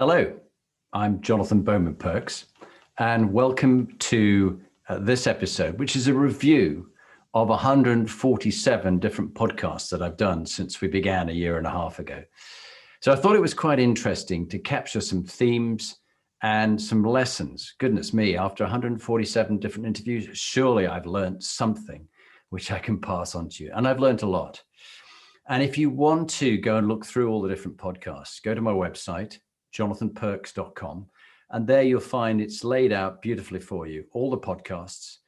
Hello, I'm Jonathan Bowman-Perks, and welcome to this episode, which is a review of 147 different podcasts that I've done since we began a year and a half ago. So I thought it was quite interesting to capture some themes and some lessons. Goodness me, after 147 different interviews, surely I've learned something which I can pass on to you. And I've learned a lot. And if you want to go and look through all the different podcasts, go to my website, jonathanperks.com, and there you'll find it's laid out beautifully for you, all the podcasts,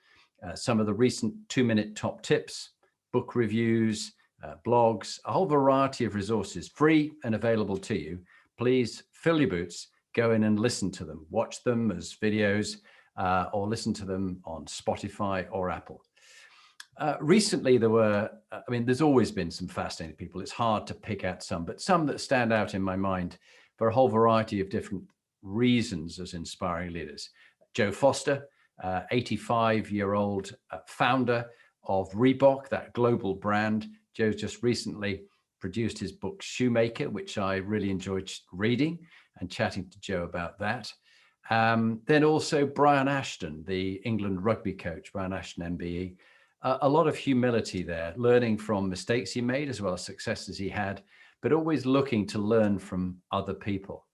some of the recent 2-minute top tips, book reviews, blogs, a whole variety of resources, free and available to you. Please fill your boots, go in and listen to them, watch them as videos, or listen to them on Spotify or Apple. Recently, there's always been some fascinating people. It's hard to pick out some, but some that stand out in my mind for a whole variety of different reasons as inspiring leaders. Joe Foster, 85-year-old founder of Reebok, that global brand. Joe's just recently produced his book Shoemaker, which I really enjoyed reading and chatting to Joe about that. Then also Brian Ashton, the England rugby coach, Brian Ashton MBE. A lot of humility there, learning from mistakes he made as well as successes he had, but always looking to learn from other people.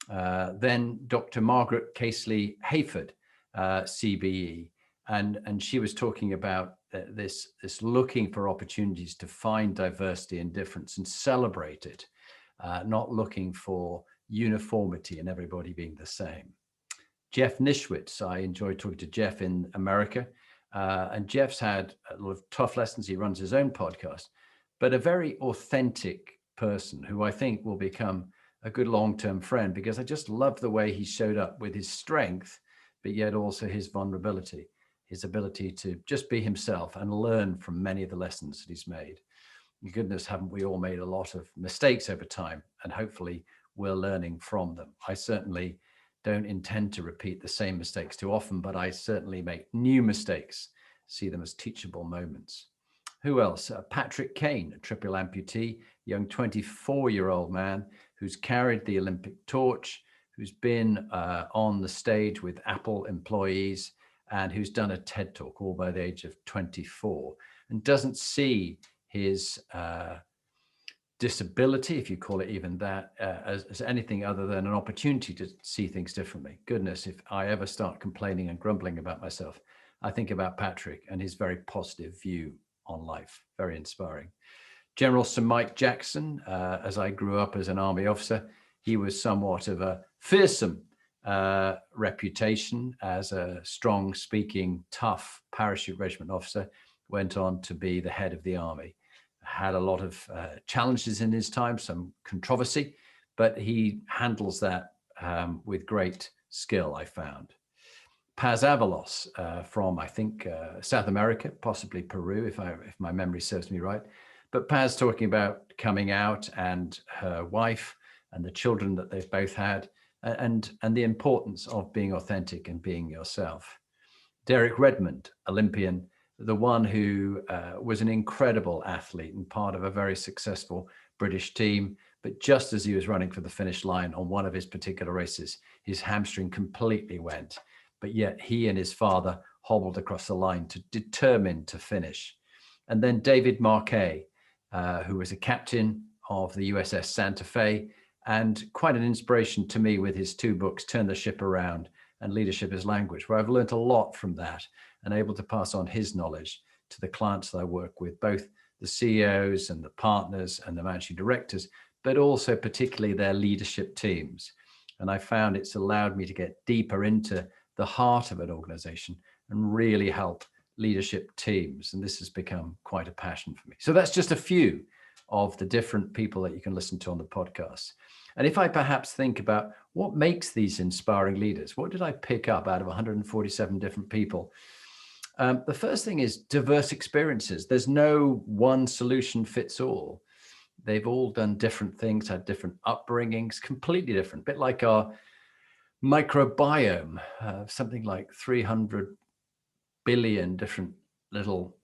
Then Dr Margaret Casely-Heyford CBE, and she was talking about this looking for opportunities to find diversity and difference and celebrate it, not looking for uniformity and everybody being the same. Jeff Nischwitz, I enjoyed talking to Jeff in America. And Jeff's had a lot of tough lessons. He runs his own podcast, but a very authentic person who I think will become a good long-term friend, because I just love the way he showed up with his strength, but yet also his vulnerability, his ability to just be himself and learn from many of the lessons that he's made. Goodness, haven't we all made a lot of mistakes over time? And hopefully we're learning from them. I certainly don't intend to repeat the same mistakes too often, but I certainly make new mistakes, see them as teachable moments. Who else? Patrick Kane, a triple amputee, young 24-year-old man who's carried the Olympic torch, who's been on the stage with Apple employees, and who's done a TED Talk all by the age of 24, and doesn't see his disability, if you call it even that, as anything other than an opportunity to see things differently. Goodness, if I ever start complaining and grumbling about myself, I think about Patrick and his very positive view on life. Very inspiring. General Sir Mike Jackson, as I grew up as an Army officer, he was somewhat of a fearsome reputation as a strong speaking, tough parachute regiment officer, went on to be the head of the Army. Had a lot of challenges in his time, some controversy, but he handles that with great skill, I found. Paz Avalos from, I think, South America, possibly Peru, if my memory serves me right. But Paz talking about coming out and her wife and the children that they've both had, and the importance of being authentic and being yourself. Derek Redmond, Olympian, the one who was an incredible athlete and part of a very successful British team. But just as he was running for the finish line on one of his particular races, his hamstring completely went. But yet he and his father hobbled across the line to determine to finish. And then David Marquet, who was a captain of the USS Santa Fe, and quite an inspiration to me with his 2 books, Turn the Ship Around and Leadership as Language, where I've learned a lot from that and able to pass on his knowledge to the clients that I work with, both the CEOs and the partners and the managing directors, but also particularly their leadership teams. And I found it's allowed me to get deeper into the heart of an organization and really help leadership teams. And this has become quite a passion for me. So that's just a few of the different people that you can listen to on the podcast. And if I perhaps think about what makes these inspiring leaders, what did I pick up out of 147 different people? The first thing is diverse experiences. There's no one solution fits all. They've all done different things, had different upbringings, completely different, a bit like our microbiome, something like 300 billion different little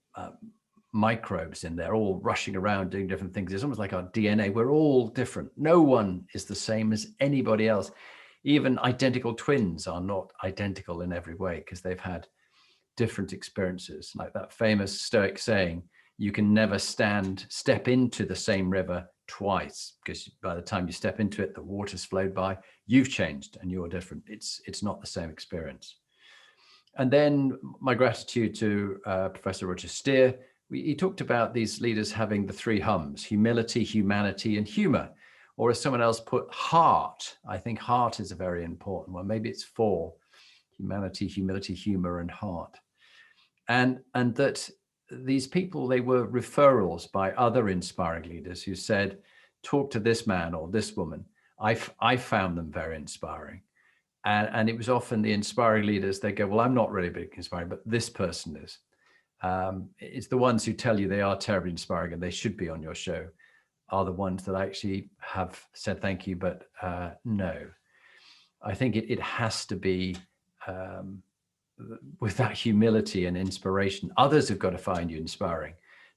microbes in there, all rushing around doing different things. It's almost like our DNA. We're all different. No one is the same as anybody else. Even identical twins are not identical in every way because they've had different experiences. Like that famous Stoic saying, you can never step into the same river twice, because by the time you step into it, the water's flowed by, you've changed and you're different. It's not the same experience. And then my gratitude to Professor Roger Steer. He talked about these leaders having the three hums: humility, humanity, and humor. Or as someone else put, heart. I think heart is a very important one. Maybe it's four: humanity, humility, humor, and heart. And that these people, they were referrals by other inspiring leaders who said, talk to this man or this woman. I found them very inspiring. And it was often the inspiring leaders, they go, well, I'm not really big inspiring, but this person is. It's the ones who tell you they are terribly inspiring and they should be on your show are the ones that actually have said thank you, but no. I think it has to be with that humility and inspiration. Others have got to find you inspiring.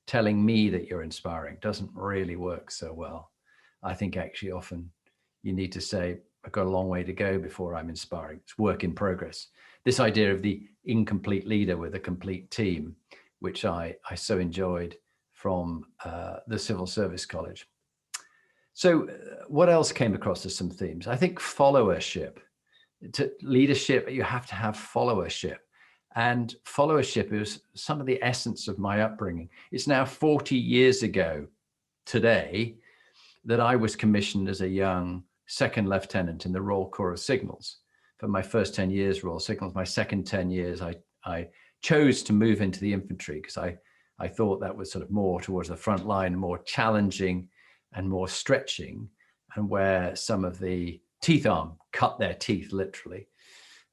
Telling me that you're inspiring doesn't really work so well. I think actually often you need to say, I've got a long way to go before I'm inspiring. It's work in progress. This idea of the incomplete leader with a complete team, which I so enjoyed from the Civil Service College. So what else came across as some themes? I think followership. To leadership, you have to have followership. And followership is some of the essence of my upbringing. It's now 40 years ago today that I was commissioned as a young second lieutenant in the Royal Corps of Signals. For my first 10 years, Royal Signals, my second 10 years, I chose to move into the infantry because I thought that was sort of more towards the front line, more challenging and more stretching, and where some of the teeth arm cut their teeth literally.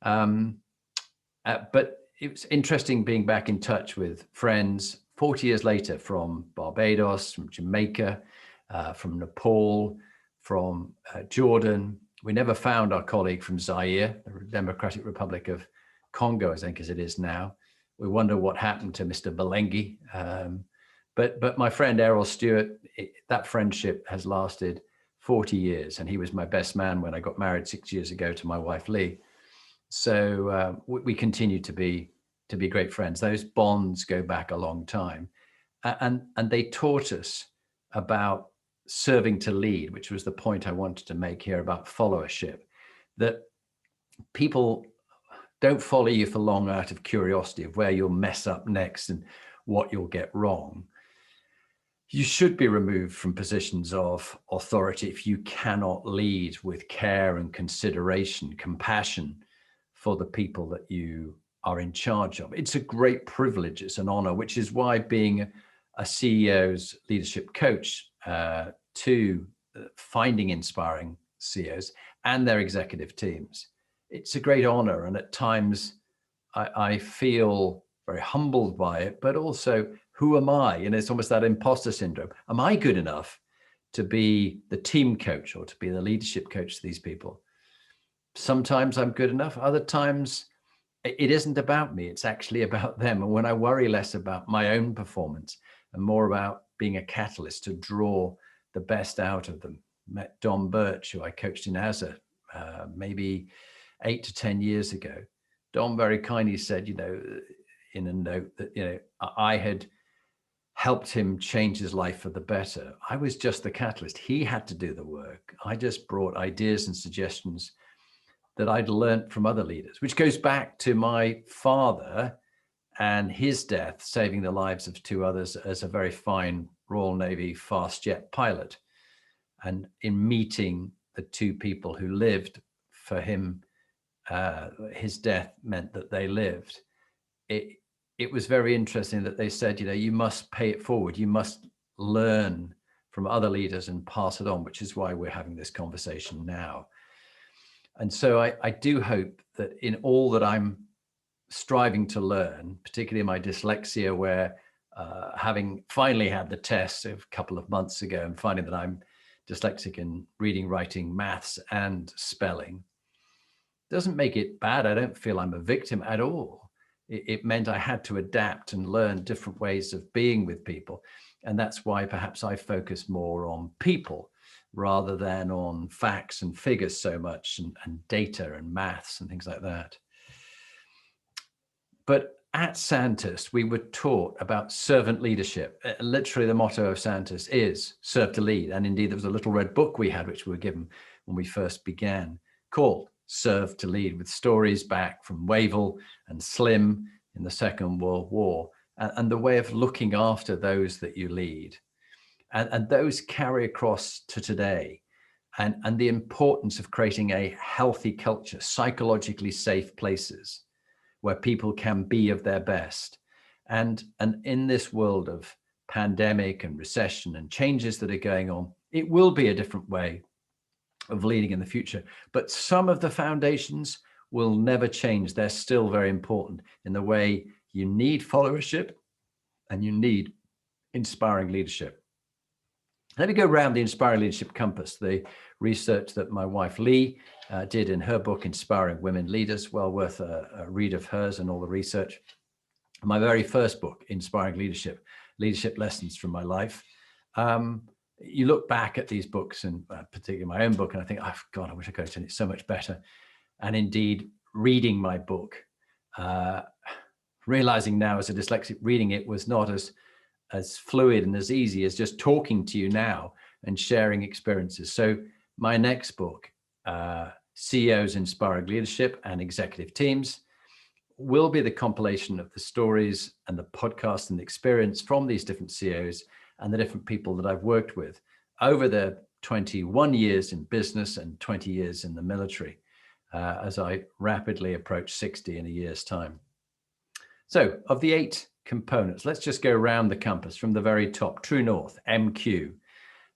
But it was interesting being back in touch with friends 40 years later from Barbados, from Jamaica, from Nepal, from Jordan. We never found our colleague from Zaire, the Democratic Republic of Congo, I think as it is now. We wonder what happened to Mr. Belengi. But my friend Errol Stewart, that friendship has lasted 40 years, and he was my best man when I got married 6 years ago to my wife, Lee. So we continue to be great friends. Those bonds go back a long time. And they taught us about serving to lead, which was the point I wanted to make here about followership, that people don't follow you for long out of curiosity of where you'll mess up next and what you'll get wrong. You should be removed from positions of authority if you cannot lead with care and consideration, compassion for the people that you are in charge of. It's a great privilege. It's an honor, which is why being a CEO's leadership coach to finding inspiring CEOs and their executive teams, it's a great honor. And at times I feel very humbled by it, but also, who am I? And it's almost that imposter syndrome. Am I good enough to be the team coach or to be the leadership coach to these people? Sometimes I'm good enough. Other times it isn't about me. It's actually about them. And when I worry less about my own performance and more about being a catalyst to draw the best out of them. Met Don Birch, who I coached in ASA maybe 8 to 10 years ago. Don very kindly said, in a note that, I had helped him change his life for the better. I was just the catalyst. He had to do the work. I just brought ideas and suggestions that I'd learned from other leaders, which goes back to my father and his death, saving the lives of two others as a very fine Royal Navy fast jet pilot. And in meeting the two people who lived, for him, his death meant that they lived. It was very interesting that they said, you must pay it forward. You must learn from other leaders and pass it on, which is why we're having this conversation now. And so I do hope that in all that I'm striving to learn, particularly in my dyslexia, where having finally had the test a couple of months ago and finding that I'm dyslexic in reading, writing, maths, and spelling, doesn't make it bad. I don't feel I'm a victim at all. it meant I had to adapt and learn different ways of being with people. And that's why perhaps I focus more on people rather than on facts and figures so much, and data and maths and things like that. But at Santis, we were taught about servant leadership. Literally, the motto of Santis is serve to lead. And indeed, there was a little red book we had, which we were given when we first began, called Serve to Lead, with stories back from Wavell and Slim in the Second World War, and the way of looking after those that you lead. And those carry across to today, and the importance of creating a healthy culture, psychologically safe places where people can be of their best. And in this world of pandemic and recession and changes that are going on, it will be a different way of leading in the future. But some of the foundations will never change. They're still very important in the way you need followership and you need inspiring leadership. Let me go around the Inspiring Leadership Compass, the research that my wife Lee did in her book, Inspiring Women Leaders, well worth a read of hers and all the research. My very first book, Inspiring Leadership, Leadership Lessons from My Life. You look back at these books, and particularly my own book, and I think, oh God, I wish I could have done it so much better. And indeed, reading my book, realizing now as a dyslexic, reading it was not as fluid and as easy as just talking to you now and sharing experiences. So my next book, CEOs Inspiring Leadership and Executive Teams, will be the compilation of the stories and the podcast and the experience from these different CEOs and the different people that I've worked with over the 21 years in business and 20 years in the military, as I rapidly approach 60 in a year's time. So of the 8 components, let's just go around the compass from the very top. True North, MQ,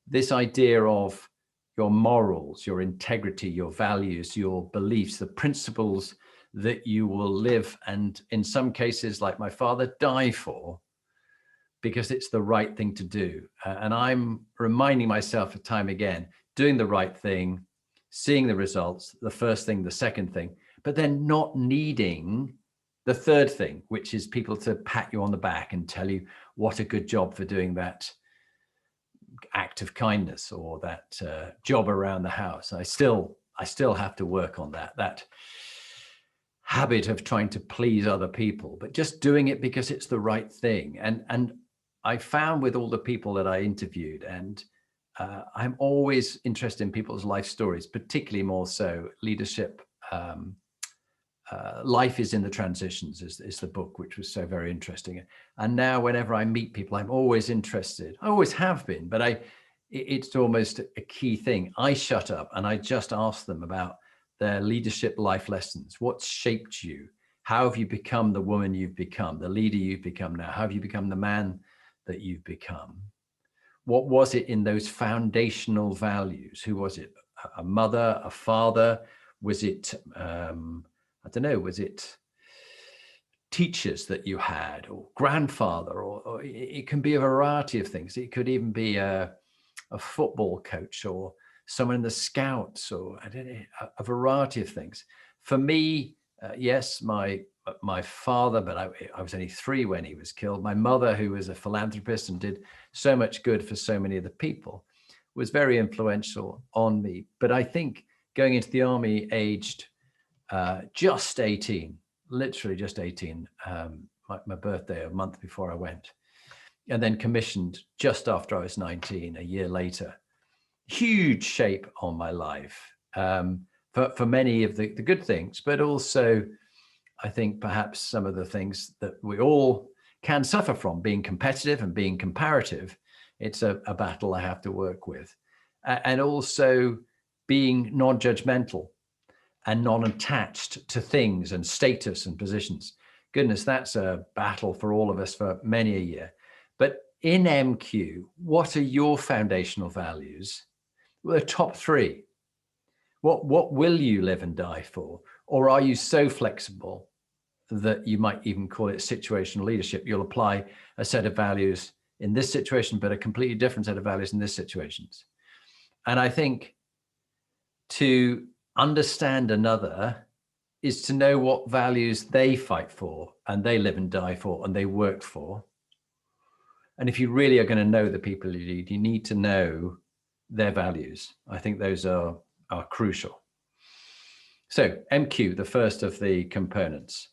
this idea of your morals, your integrity, your values, your beliefs, the principles that you will live, and in some cases, like my father, die for, because it's the right thing to do. And I'm reminding myself time again, doing the right thing, seeing the results, the first thing, the second thing, but then not needing the third thing, which is people to pat you on the back and tell you what a good job for doing that act of kindness or that job around the house. I still have to work on that habit of trying to please other people, but just doing it because it's the right thing. And I found with all the people that I interviewed, and I'm always interested in people's life stories, particularly more so leadership. Life is in the Transitions is the book, which was so very interesting. And now whenever I meet people, I'm always interested. I always have been, but it's almost a key thing. I shut up and I just ask them about their leadership life lessons. What's shaped you? How have you become the woman you've become, the leader you've become now? How have you become the man that you've become? What was it in those foundational values? Who was it? A mother, a father? Was it I don't know, was it teachers that you had, or grandfather, or it can be a variety of things. It could even be a football coach or someone in the Scouts, or I don't know, a variety of things. For me, yes, my father, but I was only 3 when he was killed. My mother, who was a philanthropist and did so much good for so many of the people, was very influential on me. But I think going into the army aged just 18, literally just 18, my birthday, a month before I went, and then commissioned just after I was 19, a year later. Huge shape on my life for many of the good things, but also I think perhaps some of the things that we all can suffer from, being competitive and being comparative. It's a battle I have to work with. And also being non-judgmental and non-attached to things and status and positions. Goodness, that's a battle for all of us for many a year. But in MQ, what are your foundational values? Well, the top 3. What will you live and die for? Or are you so flexible that you might even call it situational leadership? You'll apply a set of values in this situation, but a completely different set of values in this situations. And I think to understand another is to know what values they fight for and they live and die for and they work for. And if you really are going to know the people you lead, you need to know their values. I think those are crucial. So MQ, the first of the components.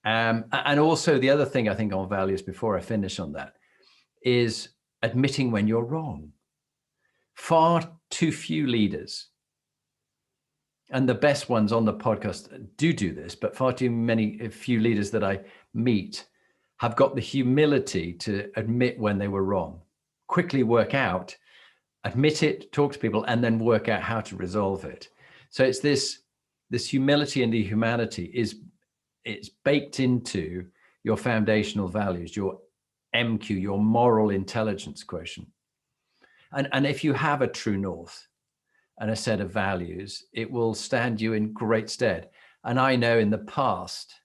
And also the other thing I think on values, before I finish on that, is admitting when you're wrong. Far too few leaders, and the best ones on the podcast do this, but far too few leaders that I meet have got the humility to admit when they were wrong, quickly work out, admit it, talk to people, and then work out how to resolve it. So it's this humility and the humanity it's baked into your foundational values, your MQ, your moral intelligence quotient. And if you have a true north and a set of values, it will stand you in great stead. And I know in the past,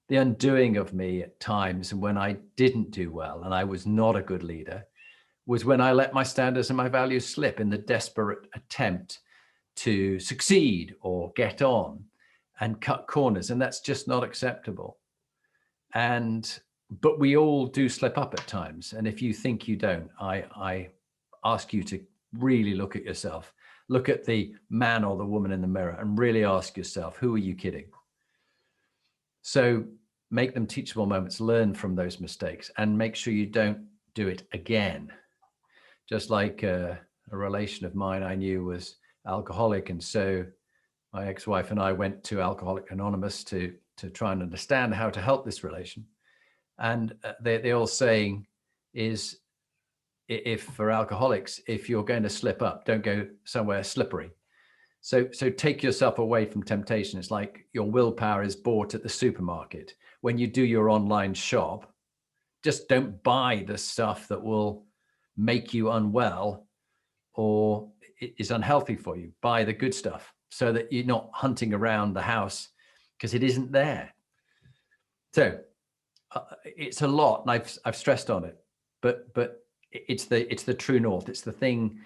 the undoing of me at times, and when I didn't do well and I was not a good leader, was when I let my standards and my values slip in the desperate attempt to succeed or get on and cut corners. And that's just not acceptable. But we all do slip up at times. And if you think you don't, I ask you to really look at yourself. Look at the man or the woman in the mirror and really ask yourself, who are you kidding? So make them teachable moments, learn from those mistakes, and make sure you don't do it again. Just like a relation of mine I knew was alcoholic. And so my ex-wife and I went to Alcoholics Anonymous to try and understand how to help this relation. And the old saying is, if for alcoholics, if you're going to slip up, don't go somewhere slippery. So take yourself away from temptation. It's like your willpower is bought at the supermarket. When you do your online shop, just don't buy the stuff that will make you unwell or is unhealthy for you. Buy the good stuff so that you're not hunting around the house because it isn't there. So it's a lot, and I've stressed on it, but it's the true north. It's the thing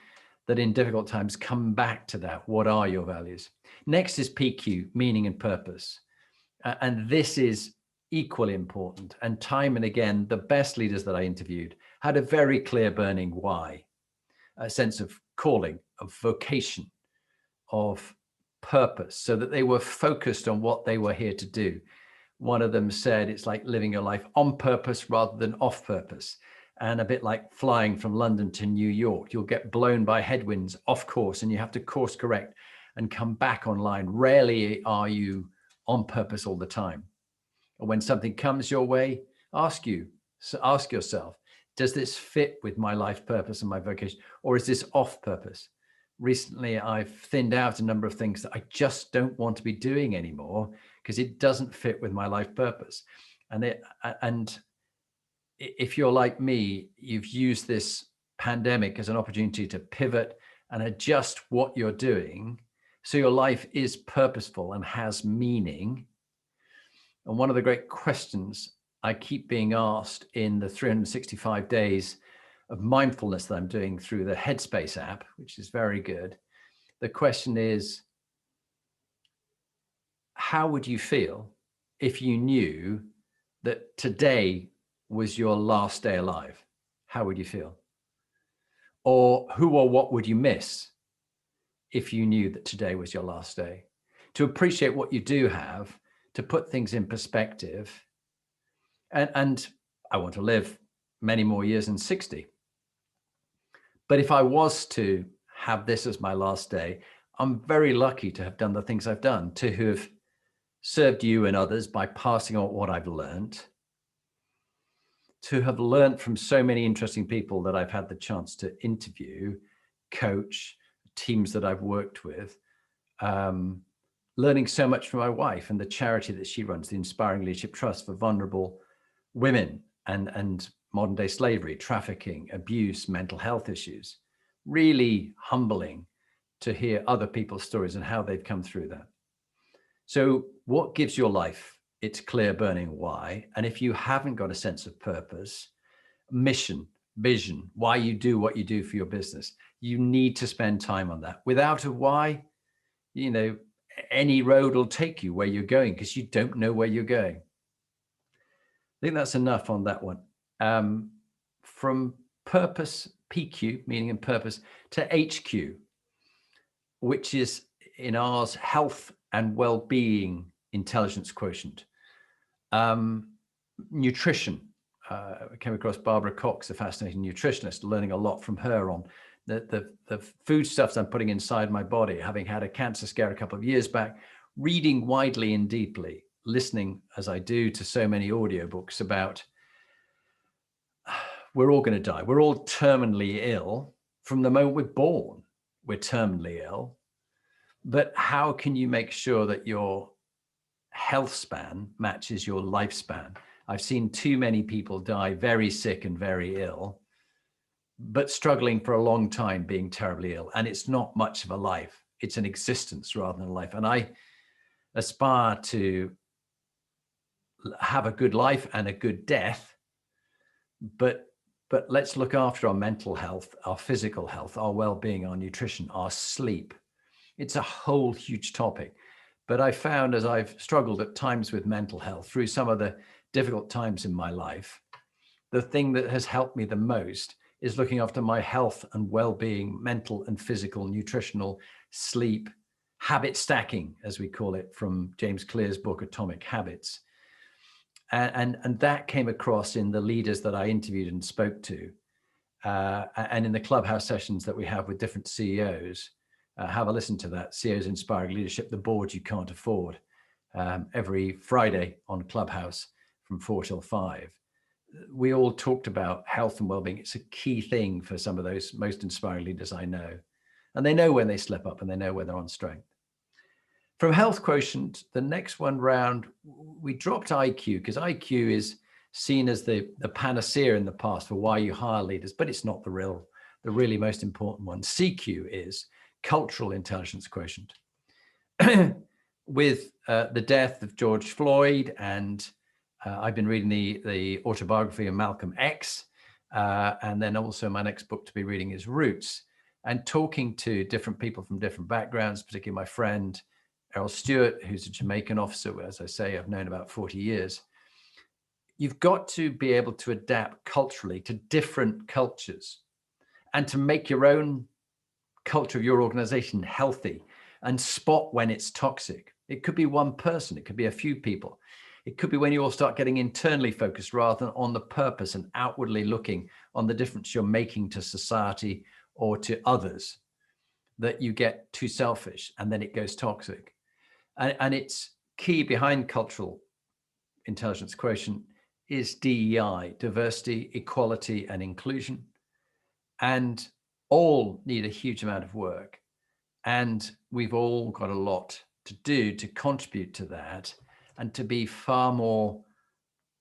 that in difficult times come back to that. What are your values? Next is PQ, meaning and purpose. And this is equally important. And time and again, the best leaders that I interviewed had a very clear burning why, a sense of calling, of vocation, of purpose, so that they were focused on what they were here to do. One of them said, it's like living your life on purpose rather than off purpose. And a bit like flying from London to New York, you'll get blown by headwinds off course and you have to course correct and come back online. Rarely are you on purpose all the time. And when something comes your way, ask yourself, does this fit with my life purpose and my vocation, or is this off purpose? Recently, I've thinned out a number of things that I just don't want to be doing anymore because it doesn't fit with my life purpose. And if you're like me, you've used this pandemic as an opportunity to pivot and adjust what you're doing so your life is purposeful and has meaning. And one of the great questions I keep being asked in the 365 days of mindfulness that I'm doing through the Headspace app, which is very good. The question is, how would you feel if you knew that today was your last day alive? How would you feel? Or who or what would you miss if you knew that today was your last day? To appreciate what you do have, to put things in perspective. And I want to live many more years than 60. But if I was to have this as my last day, I'm very lucky to have done the things I've done, to have served you and others by passing on what I've learned, to have learned from so many interesting people that I've had the chance to interview, coach, teams that I've worked with, learning so much from my wife and the charity that she runs, the Inspiring Leadership Trust for vulnerable women and modern day slavery, trafficking, abuse, mental health issues. Really humbling to hear other people's stories and how they've come through that. So what gives your life its clear burning why? And if you haven't got a sense of purpose, mission, vision, why you do what you do for your business, you need to spend time on that. Without a why, any road will take you where you're going because you don't know where you're going. I think that's enough on that one. From purpose, PQ, meaning and purpose, to HQ, which is in ours, health and well-being intelligence quotient. Nutrition. I came across Barbara Cox, a fascinating nutritionist, learning a lot from her on the foodstuffs I'm putting inside my body, having had a cancer scare a couple of years back, reading widely and deeply, listening as I do to so many audiobooks about we're all going to die. We're all terminally ill from the moment we're born. We're terminally ill. But how can you make sure that your health span matches your lifespan? I've seen too many people die very sick and very ill, but struggling for a long time being terribly ill. And it's not much of a life. It's an existence rather than a life. And I aspire to have a good life and a good death, but let's look after our mental health, our physical health, our well-being, our nutrition, our sleep. It's a whole huge topic. But I found as I've struggled at times with mental health through some of the difficult times in my life, the thing that has helped me the most is looking after my health and well-being, mental and physical, nutritional, sleep, habit stacking, as we call it, from James Clear's book, Atomic Habits. And that came across in the leaders that I interviewed and spoke to, and in the clubhouse sessions that we have with different CEOs. Have a listen to that, CEOs Inspiring Leadership, the board you can't afford, every Friday on Clubhouse from 4 till 5. We all talked about health and well-being. It's a key thing for some of those most inspiring leaders I know. And they know when they slip up and they know when they're on strength. From health quotient, the next one round, we dropped IQ because IQ is seen as the panacea in the past for why you hire leaders, but it's not the really most important one. CQ is cultural intelligence quotient. With the death of George Floyd, and I've been reading the autobiography of Malcolm X, and then also my next book to be reading is Roots, and talking to different people from different backgrounds, particularly my friend Errol Stewart, who's a Jamaican officer, as I say, I've known about 40 years. You've got to be able to adapt culturally to different cultures and to make your own culture of your organization healthy and spot when it's toxic. It could be one person, it could be a few people. It could be when you all start getting internally focused rather than on the purpose and outwardly looking on the difference you're making to society or to others, that you get too selfish and then it goes toxic. And it's key behind cultural intelligence quotient is DEI, diversity, equality, and inclusion. And all need a huge amount of work. And we've all got a lot to do to contribute to that and to be far more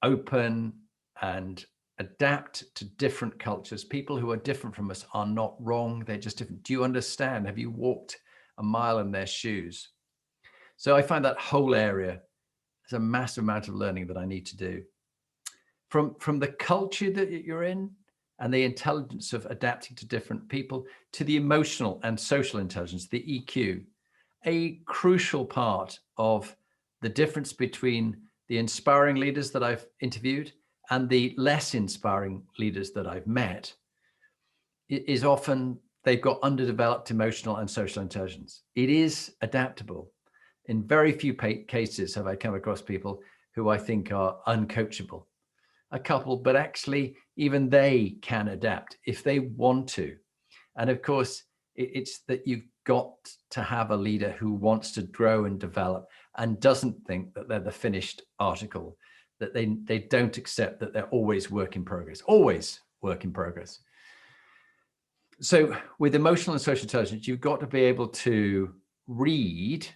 open and adapt to different cultures. People who are different from us are not wrong. They're just different. Do you understand? Have you walked a mile in their shoes? So I find that whole area is a massive amount of learning that I need to do. From the culture that you're in and the intelligence of adapting to different people to the emotional and social intelligence, the EQ, a crucial part of the difference between the inspiring leaders that I've interviewed and the less inspiring leaders that I've met is often they've got underdeveloped emotional and social intelligence. It is adaptable. In very few cases have I come across people who I think are uncoachable. A couple, but actually even they can adapt if they want to. And of course, it's that you've got to have a leader who wants to grow and develop and doesn't think that they're the finished article, that they don't accept that they're always work in progress, always work in progress. So with emotional and social intelligence, you've got to be able to read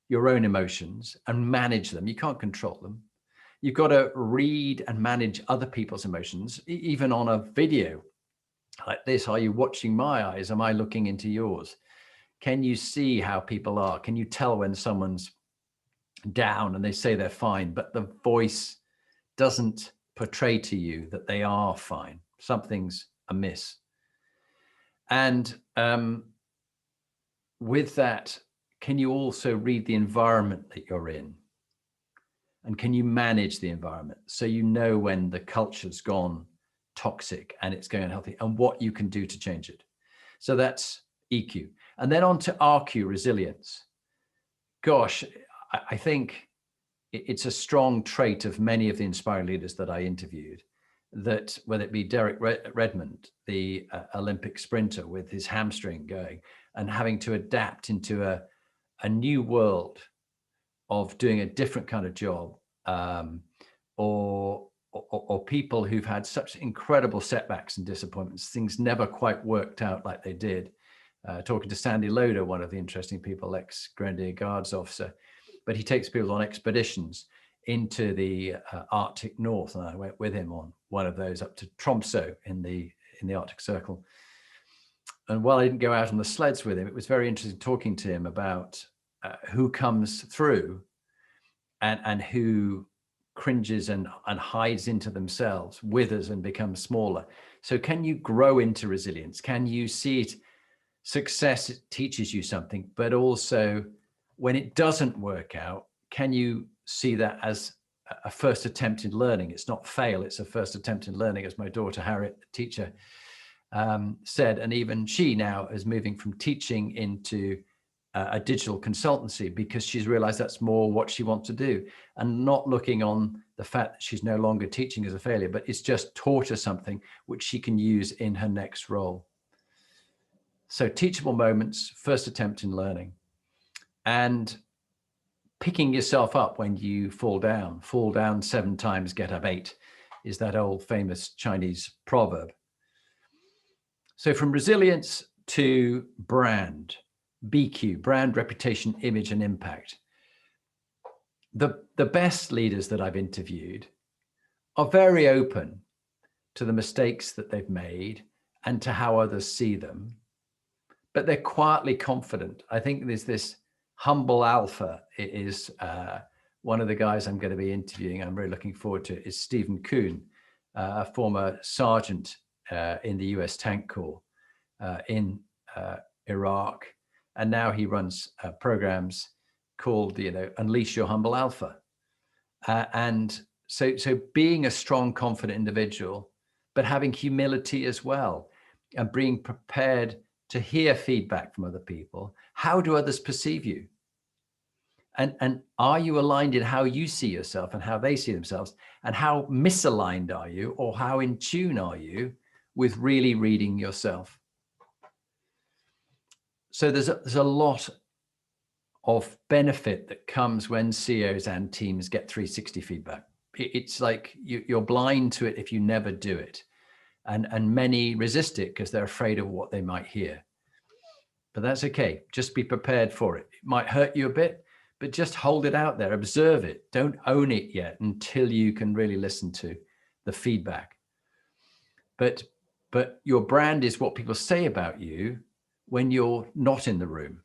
your own emotions and manage them. You can't control them. You've got to read and manage other people's emotions, even on a video like this. Are you watching my eyes? Am I looking into yours? Can you see how people are? Can you tell when someone's down and they say they're fine, but the voice doesn't portray to you that they are fine? Something's amiss. And with that can you also read the environment that you're in? And can you manage the environment so you know when the culture's gone toxic and it's going unhealthy and what you can do to change it? So that's EQ. And then on to RQ, resilience. Gosh, I think it's a strong trait of many of the inspiring leaders that I interviewed, that whether it be Derek Redmond, the Olympic sprinter with his hamstring going and having to adapt into a new world of doing a different kind of job, or people who've had such incredible setbacks and disappointments, things never quite worked out like they did. Talking to Sandy Loader, one of the interesting people, ex-Grenadier Guards officer, but he takes people on expeditions into the Arctic North, and I went with him on one of those up to Tromsø in the Arctic Circle. And while I didn't go out on the sleds with him, it was very interesting talking to him about who comes through and who cringes and hides into themselves, withers and becomes smaller. So can you grow into resilience? Can you see it? Success teaches you something, but also when it doesn't work out, can you see that as a first attempt in learning? It's not fail, it's a first attempt in learning, as my daughter Harriet, the teacher, said. And even she now is moving from teaching into a digital consultancy because she's realized that's more what she wants to do, and not looking on the fact that she's no longer teaching as a failure, but it's just taught her something which she can use in her next role. So teachable moments, first attempt in learning, and picking yourself up when you fall down 7 times, get up 8 is that old famous Chinese proverb. So from resilience to brand, BQ, brand, reputation, image, and impact. The best leaders that I've interviewed are very open to the mistakes that they've made and to how others see them, but they're quietly confident. I think there's this humble alpha. It is one of the guys I'm going to be interviewing, I'm really looking forward to, is Stephen Kuhn, a former sergeant in the US Tank Corps in Iraq. And now he runs programs called, Unleash Your Humble Alpha. And so being a strong, confident individual, but having humility as well, and being prepared to hear feedback from other people. How do others perceive you? And are you aligned in how you see yourself and how they see themselves? And how misaligned are you, or how in tune are you with really reading yourself? So there's a lot of benefit that comes when CEOs and teams get 360 feedback. It's like you're blind to it if you never do it. And many resist it because they're afraid of what they might hear. But that's okay. Just be prepared for it. It might hurt you a bit, but just hold it out there, observe it. Don't own it yet until you can really listen to the feedback. But your brand is what people say about you when you're not in the room.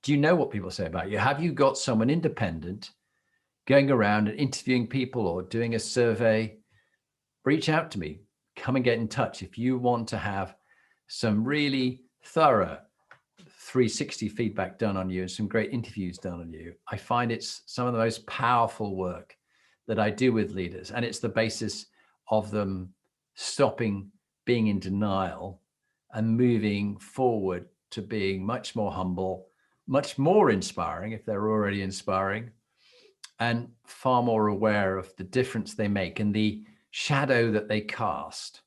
Do you know what people say about you? Have you got someone independent going around and interviewing people or doing a survey? Reach out to me. Come and get in touch if you want to have some really thorough 360 feedback done on you and some great interviews done on you. I find it's some of the most powerful work that I do with leaders, and it's the basis of them stopping being in denial and moving forward to being much more humble, much more inspiring if they're already inspiring, and far more aware of the difference they make and the shadow that they cast,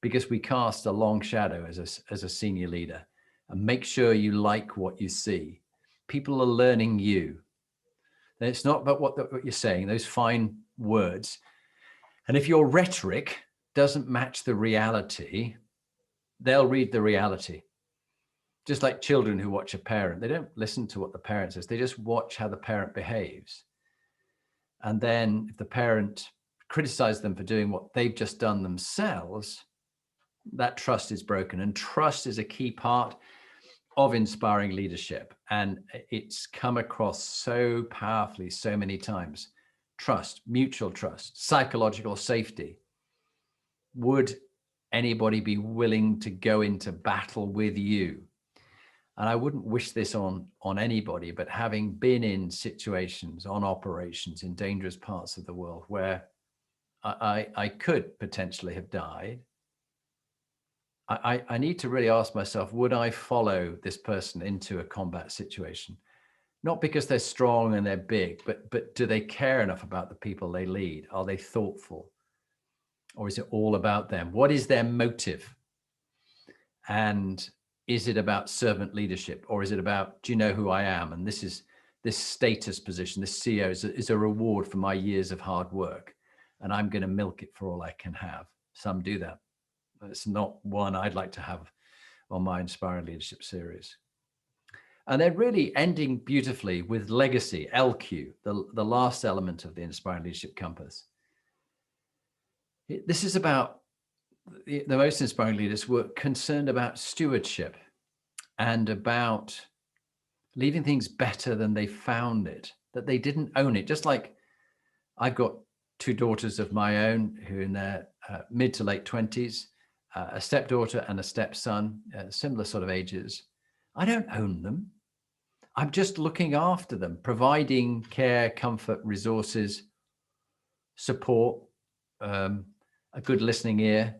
because we cast a long shadow as a senior leader. And make sure you like what you see. People are learning you. And it's not about what you're saying, those fine words. And if your rhetoric doesn't match the reality, they'll read the reality. Just like children who watch a parent, they don't listen to what the parent says, they just watch how the parent behaves. And then if the parent criticizes them for doing what they've just done themselves, that trust is broken. And trust is a key part of inspiring leadership. And it's come across so powerfully so many times. Trust, mutual trust, psychological safety. Would anybody be willing to go into battle with you? and I wouldn't wish this on anybody, but having been in situations on operations in dangerous parts of the world where I could potentially have died, I need to really ask myself, would I follow this person into a combat situation? Not because they're strong and they're big, but do they care enough about the people they lead? Are they thoughtful? Or is it all about them? What is their motive? And is it about servant leadership, or is it about, do you know who I am? And this status position, this CEO is a reward for my years of hard work, and I'm going to milk it for all I can have. Some do that. It's not one I'd like to have on my Inspiring Leadership series. And they're really ending beautifully with legacy, LQ, the last element of the Inspiring Leadership Compass. This is about the most inspiring leaders were concerned about stewardship and about leaving things better than they found it, that they didn't own it. Just like I've got two daughters of my own who are in their mid to late 20s, a stepdaughter and a stepson, similar sort of ages. I don't own them. I'm just looking after them, providing care, comfort, resources, support, a good listening ear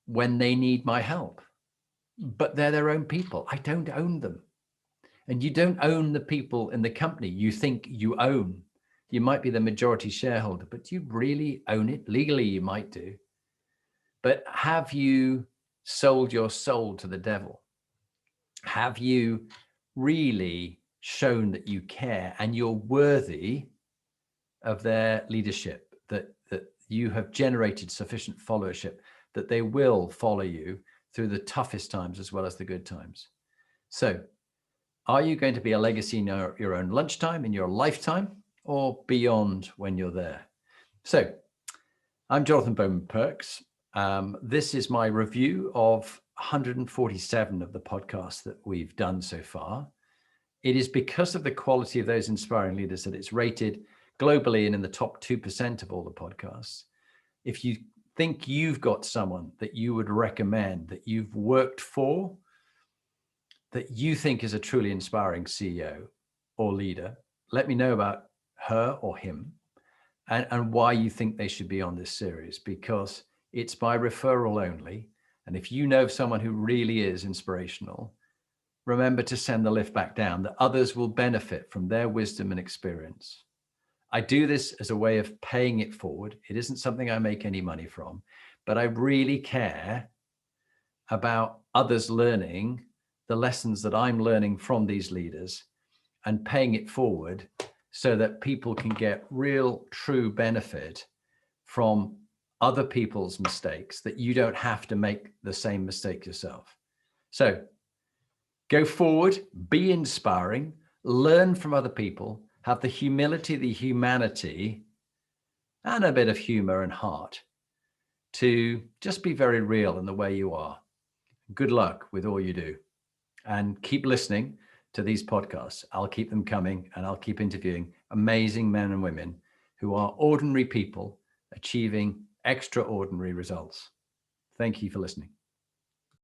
when they need my help. But they're their own people. I don't own them. And you don't own the people in the company you think you own. You might be the majority shareholder, but do you really own it? Legally, you might do. But have you sold your soul to the devil? Have you really shown that you care and you're worthy of their leadership, that you have generated sufficient followership, that they will follow you through the toughest times as well as the good times? So are you going to be a legacy in your own lunchtime, in your lifetime, or beyond when you're there? So I'm Jonathan Bowman-Perks. This is my review of 147 of the podcasts that we've done so far. It is because of the quality of those inspiring leaders that it's rated globally and in the top 2% of all the podcasts. If you think you've got someone that you would recommend, that you've worked for, that you think is a truly inspiring CEO or leader, let me know about her or him and why you think they should be on this series, because it's by referral only. And if you know someone who really is inspirational, remember to send the lift back down, that others will benefit from their wisdom and experience. I do this as a way of paying it forward. It isn't something I make any money from, but I really care about others learning the lessons that I'm learning from these leaders and paying it forward so that people can get real, true benefit from other people's mistakes, that you don't have to make the same mistake yourself. So go forward, be inspiring, learn from other people, have the humility, the humanity, and a bit of humor and heart to just be very real in the way you are. Good luck with all you do. And keep listening to these podcasts. I'll keep them coming, and I'll keep interviewing amazing men and women who are ordinary people achieving extraordinary results. Thank you for listening.